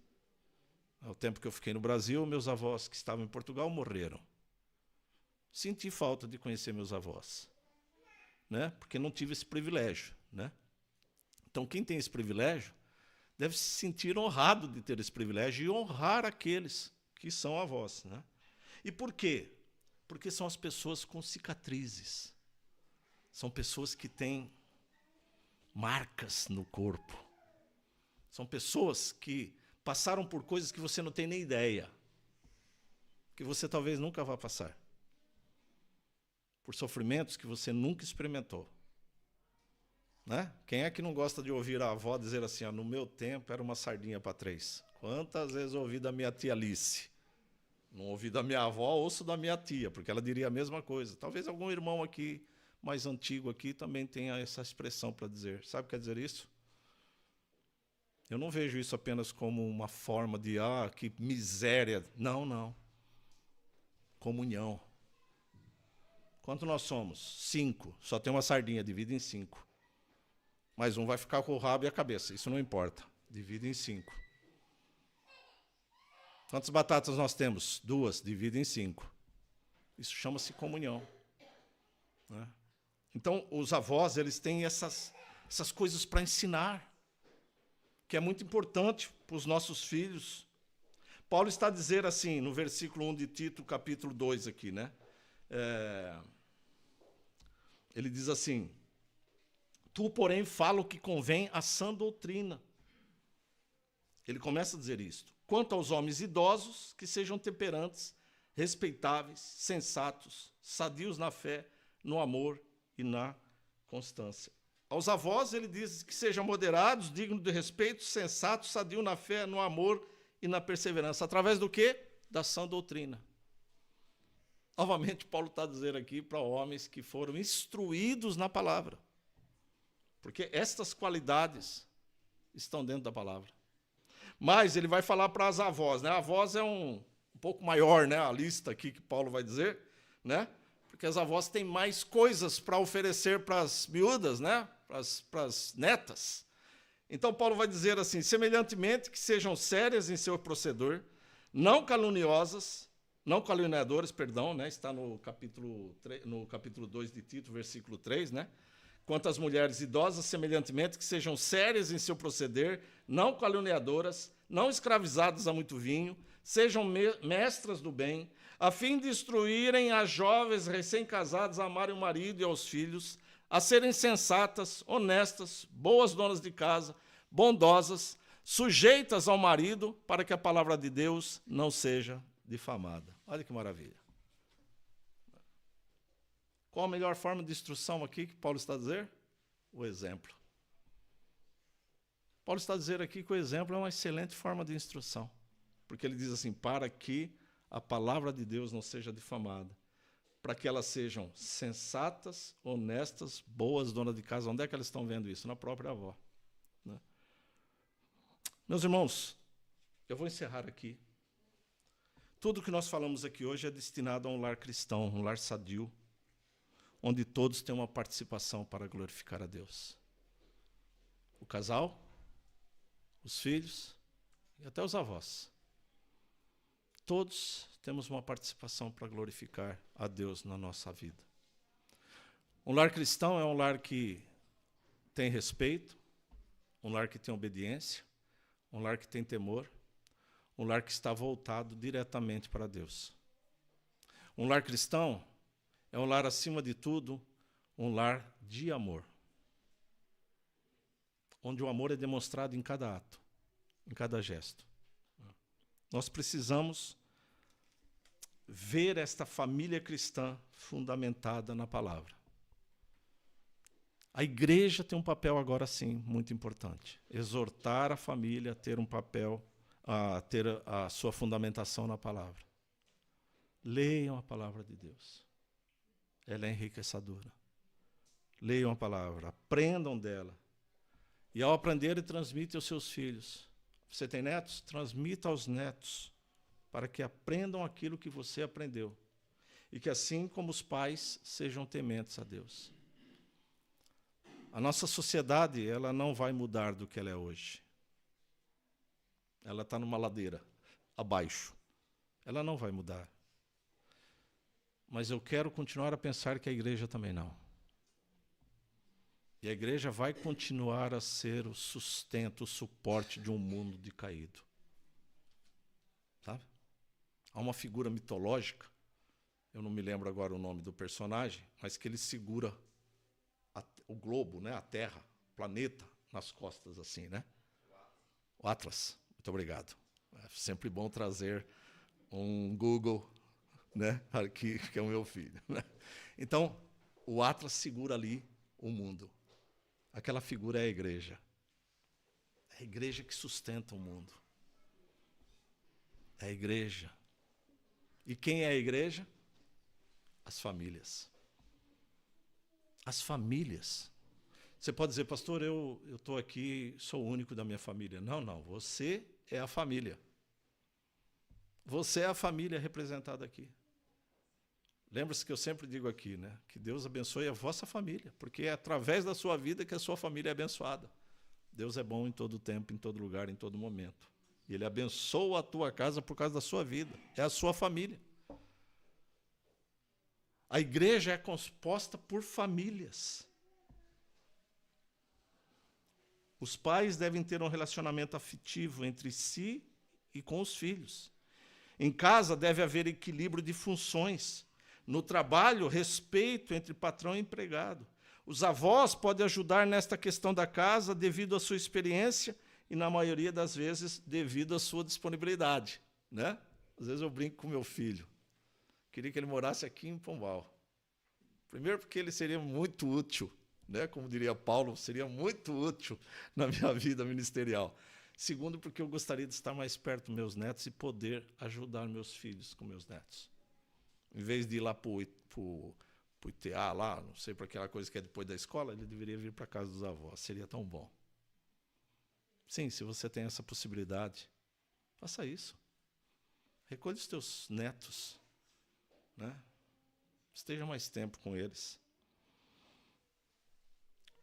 Ao tempo que eu fiquei no Brasil, meus avós que estavam em Portugal morreram. Senti falta de conhecer meus avós, né? Porque não tive esse privilégio, né? Então, quem tem esse privilégio deve se sentir honrado de ter esse privilégio e honrar aqueles que são avós, né? E por quê? Porque são as pessoas com cicatrizes. São pessoas que têm marcas no corpo. São pessoas que passaram por coisas que você não tem nem ideia, que você talvez nunca vá passar, por sofrimentos que você nunca experimentou. Né? Quem é que não gosta de ouvir a avó dizer assim, no meu tempo era uma sardinha para três? Quantas vezes eu ouvi da minha tia Alice? Não ouvi da minha avó, ouço da minha tia, porque ela diria a mesma coisa. Talvez algum irmão aqui, mais antigo aqui, também tenha essa expressão para dizer. Sabe o que quer dizer isso? Eu não vejo isso apenas como uma forma de, que miséria. Não, não. Comunhão. Quanto nós somos? 5. Só tem uma sardinha, divide em 5. Mas um vai ficar com o rabo e a cabeça. Isso não importa. Divide em 5. Quantas batatas nós temos? 2. Divide em 5. Isso chama-se comunhão. Né? Então, os avós, eles têm essas coisas para ensinar, que é muito importante para os nossos filhos. Paulo está a dizer assim, no versículo 1 de Tito, capítulo 2 aqui, né? Ele diz assim, tu, porém, fala o que convém à sã doutrina. Ele começa a dizer isto. Quanto aos homens idosos, que sejam temperantes, respeitáveis, sensatos, sadios na fé, no amor e na constância. Aos avós, ele diz que sejam moderados, dignos de respeito, sensatos, sadios na fé, no amor e na perseverança. Através do quê? Da sã doutrina. Novamente, Paulo está a dizer aqui para homens que foram instruídos na palavra. Porque estas qualidades estão dentro da palavra. Mas ele vai falar para as avós, né? A avós é um pouco maior, né? A lista aqui que Paulo vai dizer, né? Porque as avós têm mais coisas para oferecer para as miúdas, né? Para as netas. Então Paulo vai dizer assim, semelhantemente que sejam sérias em seu proceder, não caluniosas, não caluniadoras, perdão, né? Está no capítulo 2 de Tito, versículo 3, né? Quanto às mulheres idosas, semelhantemente, que sejam sérias em seu proceder, não caluniadoras, não escravizadas a muito vinho, sejam mestras do bem, a fim de instruírem as jovens recém-casadas a amarem o marido e aos filhos, a serem sensatas, honestas, boas donas de casa, bondosas, sujeitas ao marido, para que a palavra de Deus não seja difamada. Olha que maravilha. Qual a melhor forma de instrução aqui que Paulo está a dizer? O exemplo. Paulo está a dizer aqui que o exemplo é uma excelente forma de instrução. Porque ele diz assim, para que a palavra de Deus não seja difamada. Para que elas sejam sensatas, honestas, boas, donas de casa. Onde é que elas estão vendo isso? Na própria avó. Né? Meus irmãos, eu vou encerrar aqui. Tudo que nós falamos aqui hoje é destinado a um lar cristão, um lar sadio, onde todos têm uma participação para glorificar a Deus. O casal, os filhos e até os avós. Todos temos uma participação para glorificar a Deus na nossa vida. Um lar cristão é um lar que tem respeito, um lar que tem obediência, um lar que tem temor, um lar que está voltado diretamente para Deus. Um lar cristão é um lar, acima de tudo, um lar de amor. Onde o amor é demonstrado em cada ato, em cada gesto. Nós precisamos ver esta família cristã fundamentada na palavra. A igreja tem um papel agora sim muito importante. Exortar a família a ter um papel, a ter a sua fundamentação na palavra. Leiam a palavra de Deus. Ela é enriquecedora. Leiam a palavra, aprendam dela. E ao aprender, transmite aos seus filhos. Você tem netos? Transmita aos netos, para que aprendam aquilo que você aprendeu. E que assim como os pais, sejam tementes a Deus. A nossa sociedade, ela não vai mudar do que ela é hoje. Ela está numa ladeira, abaixo. Ela não vai mudar. Mas eu quero continuar a pensar que a igreja também não. E a igreja vai continuar a ser o sustento, o suporte de um mundo decaído. Sabe? Há uma figura mitológica, eu não me lembro agora o nome do personagem, mas que ele segura o globo, né, a Terra, o planeta, nas costas assim, né? O Atlas, muito obrigado. É sempre bom trazer um Google, né, aqui, que é o meu filho. Né? Então, o Atlas segura ali o mundo. Aquela figura é a igreja. É a igreja que sustenta o mundo. É a igreja. E quem é a igreja? As famílias. As famílias. Você pode dizer, pastor, eu estou aqui, sou o único da minha família. Não, você é a família. Você é a família representada aqui. Lembra-se que eu sempre digo aqui, né? Que Deus abençoe a vossa família, porque é através da sua vida que a sua família é abençoada. Deus é bom em todo tempo, em todo lugar, em todo momento. E Ele abençoa a tua casa por causa da sua vida. É a sua família. A igreja é composta por famílias. Os pais devem ter um relacionamento afetivo entre si e com os filhos. Em casa deve haver equilíbrio de funções. No trabalho, respeito entre patrão e empregado. Os avós podem ajudar nesta questão da casa devido à sua experiência e, na maioria das vezes, devido à sua disponibilidade. Né? Às vezes eu brinco com meu filho. Queria que ele morasse aqui em Pombal. Primeiro porque ele seria muito útil, né? Como diria Paulo, seria muito útil na minha vida ministerial. Segundo, porque eu gostaria de estar mais perto dos meus netos e poder ajudar meus filhos com meus netos. Em vez de ir lá para o ITA, lá, não sei, para aquela coisa que é depois da escola, ele deveria vir para a casa dos avós. Seria tão bom. Sim, se você tem essa possibilidade, faça isso. Recolhe os teus netos, né? Esteja mais tempo com eles.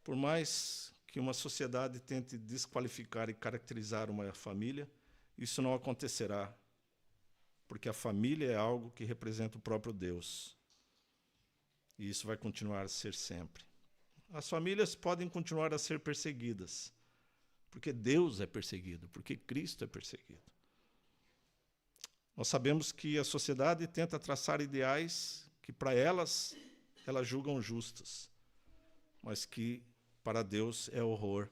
Por mais que uma sociedade tente desqualificar e caracterizar uma família, isso não acontecerá, porque a família é algo que representa o próprio Deus. E isso vai continuar a ser sempre. As famílias podem continuar a ser perseguidas, porque Deus é perseguido, porque Cristo é perseguido. Nós sabemos que a sociedade tenta traçar ideais que para elas julgam justas, mas que para Deus é horror.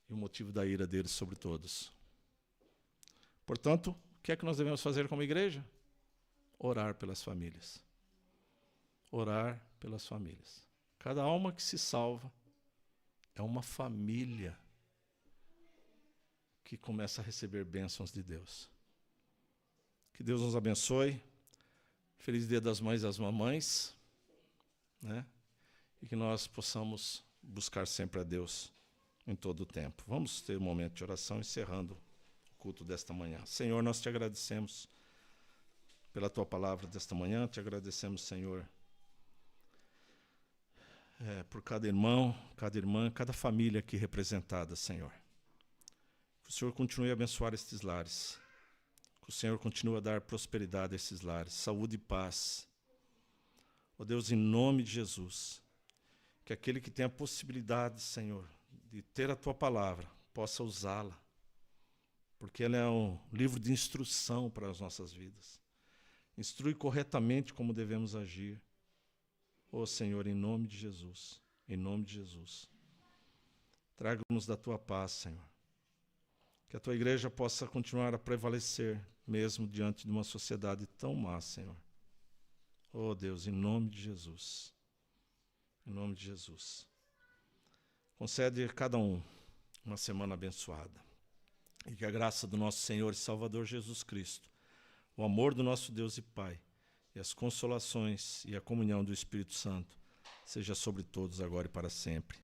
E o motivo da ira deles sobre todos. Portanto, o que é que nós devemos fazer como igreja? Orar pelas famílias. Orar pelas famílias. Cada alma que se salva é uma família que começa a receber bênçãos de Deus. Que Deus nos abençoe. Feliz Dia das Mães e das Mamães. Né? E que nós possamos buscar sempre a Deus em todo o tempo. Vamos ter um momento de oração, encerrando o culto desta manhã. Senhor, nós te agradecemos pela tua palavra desta manhã, te agradecemos, Senhor, por cada irmão, cada irmã, cada família aqui representada, Senhor. Que o Senhor continue a abençoar estes lares. Que o Senhor continue a dar prosperidade a esses lares, saúde e paz. Ó Deus, em nome de Jesus, que aquele que tem a possibilidade, Senhor, de ter a tua palavra, possa usá-la, porque ela é um livro de instrução para as nossas vidas. Instrui corretamente como devemos agir. Ó Senhor, em nome de Jesus, em nome de Jesus. Traga-nos da tua paz, Senhor. Que a tua igreja possa continuar a prevalecer, mesmo diante de uma sociedade tão má, Senhor. Oh Deus, em nome de Jesus. Em nome de Jesus. Concede a cada um uma semana abençoada. E que a graça do nosso Senhor e Salvador Jesus Cristo, o amor do nosso Deus e Pai, e as consolações e a comunhão do Espírito Santo, seja sobre todos agora e para sempre.